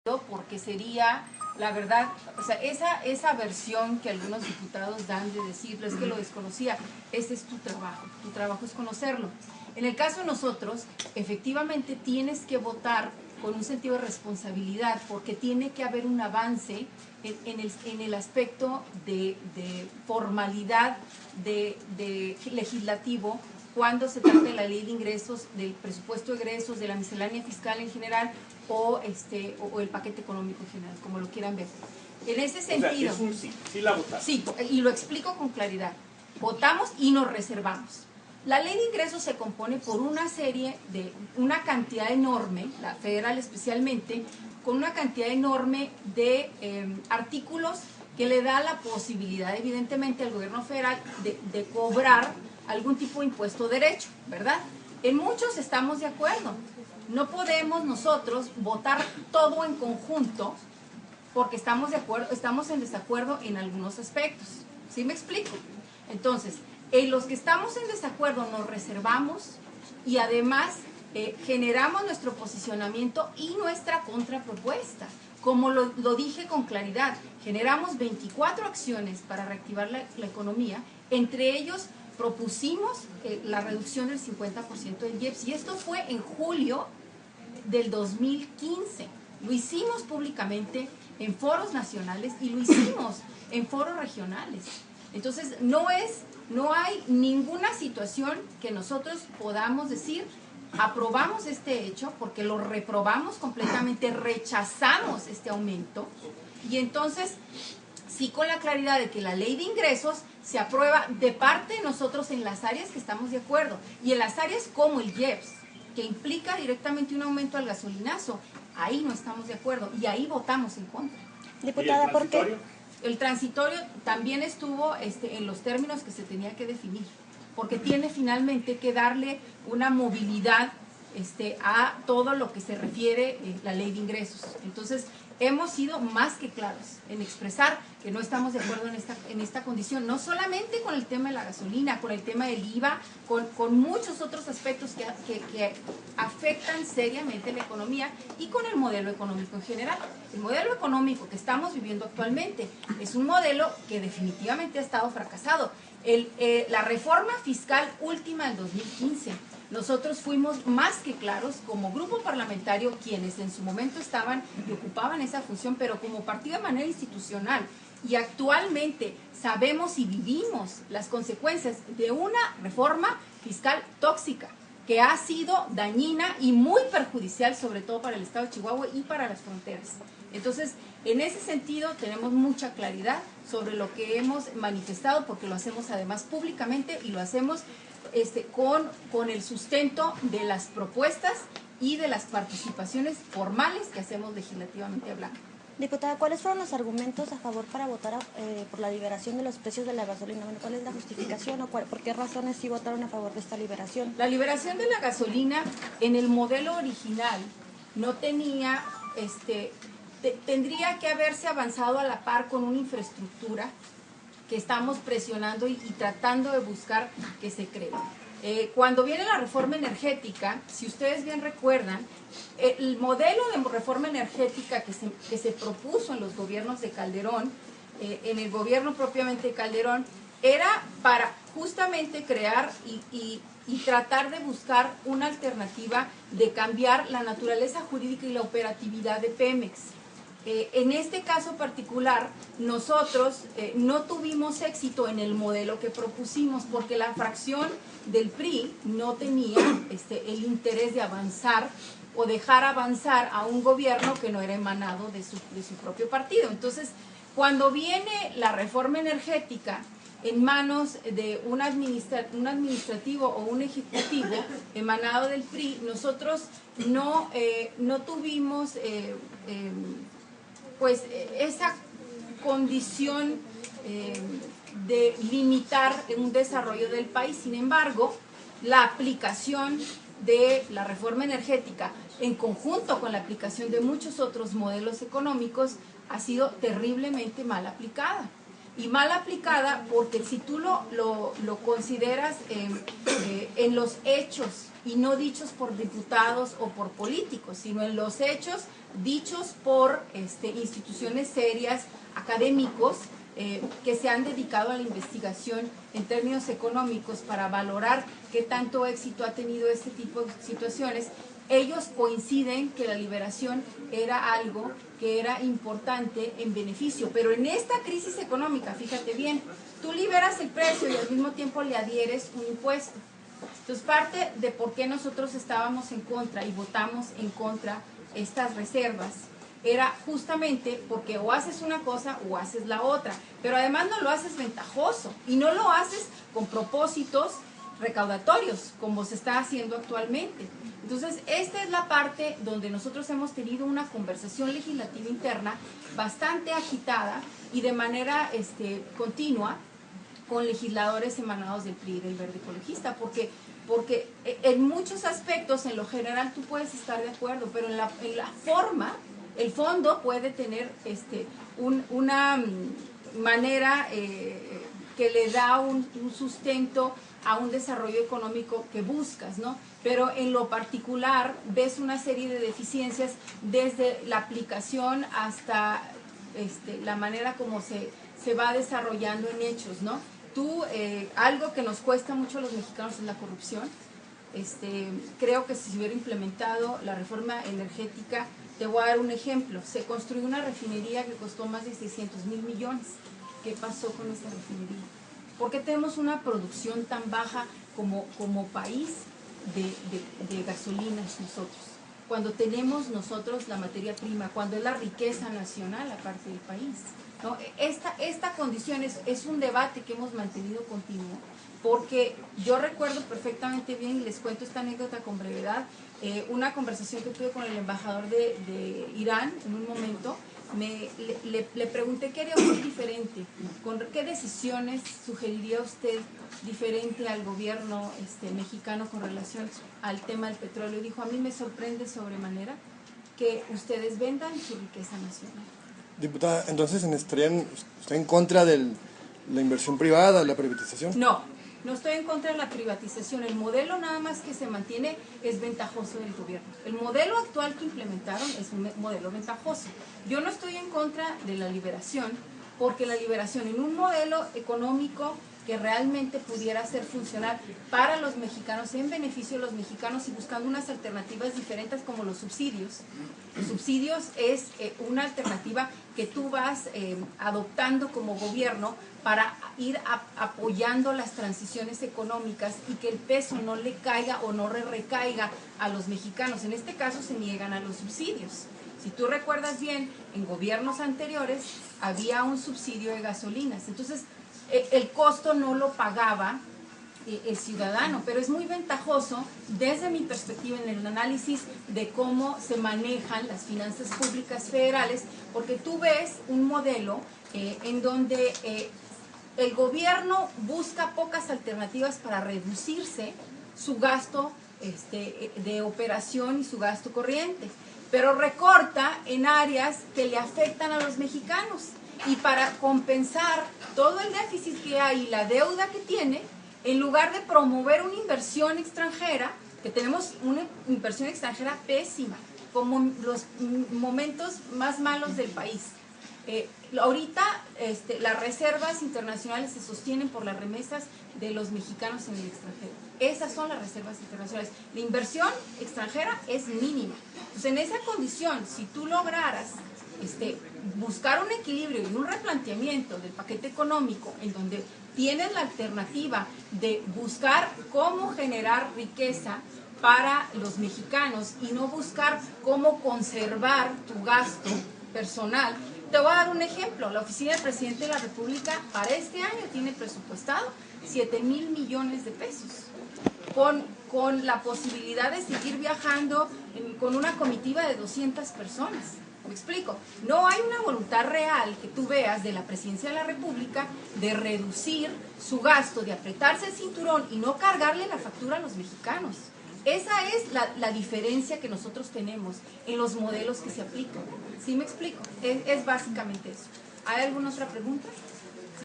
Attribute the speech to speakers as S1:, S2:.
S1: porque sería, la verdad, o sea, esa versión que algunos diputados dan de decirles que lo desconocía, ese es tu trabajo es conocerlo. En el caso de nosotros, efectivamente tienes que votar con un sentido de responsabilidad, porque tiene que haber un avance en el aspecto de formalidad de legislativo, cuando se trata de la ley de ingresos, del presupuesto de egresos, de la miscelánea fiscal en general, o el paquete económico en general, como lo quieran ver. En ese sentido...
S2: O sea, es un sí la votaron.
S1: Sí, y lo explico con claridad. Votamos y nos reservamos. La ley de ingresos se compone por una cantidad enorme, la federal especialmente, con una cantidad enorme de artículos que le da la posibilidad, evidentemente, al gobierno federal de cobrar algún tipo de impuesto derecho, ¿verdad? En muchos estamos de acuerdo. No podemos nosotros votar todo en conjunto porque estamos en desacuerdo en algunos aspectos. ¿Sí me explico? Entonces, en los que estamos en desacuerdo nos reservamos y además generamos nuestro posicionamiento y nuestra contrapropuesta. Como lo dije con claridad, generamos 24 acciones para reactivar la economía, entre ellos propusimos la reducción del 50% del IEPS, y esto fue en julio del 2015. Lo hicimos públicamente en foros nacionales y lo hicimos en foros regionales. Entonces, no hay ninguna situación que nosotros podamos decir aprobamos este hecho, porque lo reprobamos completamente, rechazamos este aumento, y entonces sí, con la claridad de que la ley de ingresos se aprueba de parte de nosotros en las áreas que estamos de acuerdo, y en las áreas como el IEPS, que implica directamente un aumento al gasolinazo, ahí no estamos de acuerdo y ahí votamos en contra.
S3: Diputada, ¿por qué?
S1: El transitorio también estuvo en los términos que se tenía que definir, porque tiene finalmente que darle una movilidad a todo lo que se refiere la ley de ingresos. Entonces, hemos sido más que claros en expresar que no estamos de acuerdo en esta condición, no solamente con el tema de la gasolina, con el tema del IVA, con muchos otros aspectos que afectan seriamente la economía y con el modelo económico en general. El modelo económico que estamos viviendo actualmente es un modelo que definitivamente ha estado fracasado. La reforma fiscal última del 2015, nosotros fuimos más que claros como grupo parlamentario, quienes en su momento estaban y ocupaban esa función, pero como partido de manera institucional, y actualmente sabemos y vivimos las consecuencias de una reforma fiscal tóxica que ha sido dañina y muy perjudicial, sobre todo para el estado de Chihuahua y para las fronteras. Entonces, en ese sentido tenemos mucha claridad sobre lo que hemos manifestado, porque lo hacemos además públicamente y lo hacemos con el sustento de las propuestas y de las participaciones formales que hacemos legislativamente hablando.
S3: Diputada, ¿cuáles fueron los argumentos a favor para votar por la liberación de los precios de la gasolina? Bueno, ¿cuál es la justificación o por qué razones sí votaron a favor de esta liberación?
S1: La liberación de la gasolina en el modelo original no tenía, tendría que haberse avanzado a la par con una infraestructura que estamos presionando y tratando de buscar que se cree. Cuando viene la reforma energética, si ustedes bien recuerdan, el modelo de reforma energética que se propuso en los gobiernos de Calderón, en el gobierno propiamente de Calderón, era para justamente crear y tratar de buscar una alternativa de cambiar la naturaleza jurídica y la operatividad de Pemex. En este caso particular, nosotros no tuvimos éxito en el modelo que propusimos, porque la fracción del PRI no tenía el interés de avanzar o dejar avanzar a un gobierno que no era emanado de su propio partido. Entonces, cuando viene la reforma energética en manos de un administrativo o un ejecutivo emanado del PRI, nosotros no tuvimos pues esa condición de limitar un desarrollo del país. Sin embargo, la aplicación de la reforma energética en conjunto con la aplicación de muchos otros modelos económicos ha sido terriblemente mal aplicada. Y mal aplicada porque si tú lo consideras en los hechos, y no dichos por diputados o por políticos, sino en los hechos dichos por instituciones serias, académicos, que se han dedicado a la investigación en términos económicos para valorar qué tanto éxito ha tenido este tipo de situaciones. Ellos coinciden que la liberación era algo que era importante en beneficio, pero en esta crisis económica, fíjate bien, tú liberas el precio y al mismo tiempo le adhieres un impuesto. Entonces, parte de por qué nosotros estábamos en contra y votamos en contra estas reservas era justamente porque o haces una cosa o haces la otra, pero además no lo haces ventajoso y no lo haces con propósitos recaudatorios como se está haciendo actualmente. Entonces, esta es la parte donde nosotros hemos tenido una conversación legislativa interna bastante agitada y de manera continua con legisladores emanados del PRI y del Verde Ecologista, porque en muchos aspectos, en lo general, tú puedes estar de acuerdo, pero en la forma, el fondo puede tener una manera que le da un sustento a un desarrollo económico que buscas, ¿no? Pero en lo particular ves una serie de deficiencias desde la aplicación hasta la manera como se va desarrollando en hechos, ¿no? Algo que nos cuesta mucho a los mexicanos es la corrupción. Creo que si se hubiera implementado la reforma energética, te voy a dar un ejemplo, se construyó una refinería que costó más de 600,000 millones. ¿Qué pasó con esa refinería? ¿Por qué tenemos una producción tan baja como país de gasolinas nosotros? Cuando tenemos nosotros la materia prima, cuando es la riqueza nacional aparte del país, ¿no? Esta condición es un debate que hemos mantenido continuo, porque yo recuerdo perfectamente bien, y les cuento esta anécdota con brevedad, una conversación que tuve con el embajador de Irán en un momento. Le pregunté qué haría usted diferente, qué decisiones sugeriría usted diferente al gobierno mexicano con relación al tema del petróleo. Y dijo, a mí me sorprende sobremanera que ustedes vendan su riqueza nacional.
S2: Diputada, entonces ¿estarían usted en contra de la inversión privada, la privatización?
S1: No estoy en contra de la privatización. El modelo nada más que se mantiene es ventajoso del gobierno. El modelo actual que implementaron es un modelo ventajoso. Yo no estoy en contra de la liberación, porque la liberación en un modelo económico que realmente pudiera ser funcional para los mexicanos, en beneficio de los mexicanos y buscando unas alternativas diferentes como los subsidios. Los subsidios es una alternativa que tú vas adoptando como gobierno para ir apoyando las transiciones económicas y que el peso no le caiga o no recaiga a los mexicanos. En este caso se niegan a los subsidios. Si tú recuerdas bien, en gobiernos anteriores había un subsidio de gasolinas. Entonces, el costo no lo pagaba el ciudadano, pero es muy ventajoso desde mi perspectiva en el análisis de cómo se manejan las finanzas públicas federales, porque tú ves un modelo en donde el gobierno busca pocas alternativas para reducirse su gasto de operación y su gasto corriente, pero recorta en áreas que le afectan a los mexicanos. Y para compensar todo el déficit que hay y la deuda que tiene, en lugar de promover una inversión extranjera, que tenemos una inversión extranjera pésima, como los momentos más malos del país. Ahorita las reservas internacionales se sostienen por las remesas de los mexicanos en el extranjero. Esas son las reservas internacionales. La inversión extranjera es mínima. Entonces, en esa condición, si tú lograras buscar un equilibrio y un replanteamiento del paquete económico en donde tienes la alternativa de buscar cómo generar riqueza para los mexicanos y no buscar cómo conservar tu gasto personal. Te voy a dar un ejemplo. La oficina del presidente de la República para este año tiene presupuestado 7,000 millones de pesos, con la posibilidad de seguir viajando con una comitiva de 200 personas. ¿Me explico? No hay una voluntad real que tú veas de la Presidencia de la República de reducir su gasto, de apretarse el cinturón y no cargarle la factura a los mexicanos. Esa es la diferencia que nosotros tenemos en los modelos que se aplican. ¿Sí me explico? Es básicamente eso. ¿Hay alguna otra pregunta?